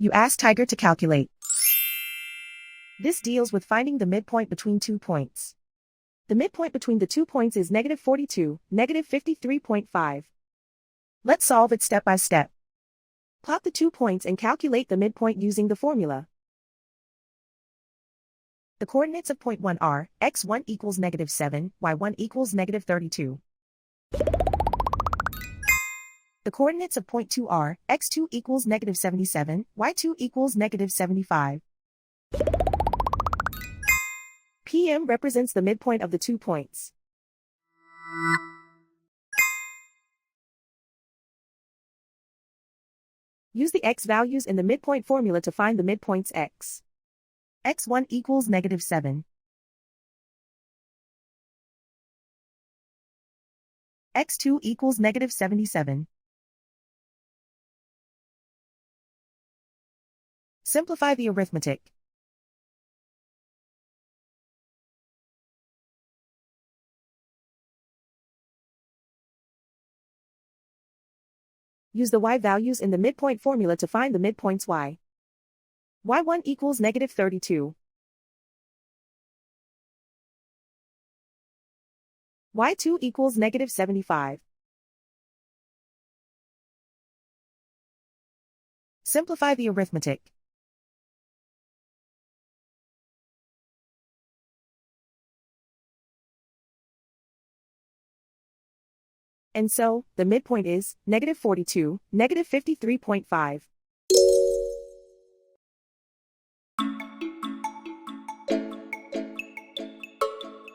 You ask Tiger to calculate. This deals with finding the midpoint between 2 points. The midpoint between the 2 points is -42, -53.5. Let's solve it step by step. Plot the 2 points and calculate the midpoint using the formula. The coordinates of point 1 are, x1 equals -7, y1 equals -32. The coordinates of point 2 are, x2 equals -77, y2 equals -75. PM represents the midpoint of the 2 points. Use the x values in the midpoint formula to find the midpoints x. x1 equals -7. x2 equals -77. Simplify the arithmetic. Use the y values in the midpoint formula to find the midpoints y. y1 equals -32. y2 equals -75. Simplify the arithmetic. And so, the midpoint is -42, -53.5.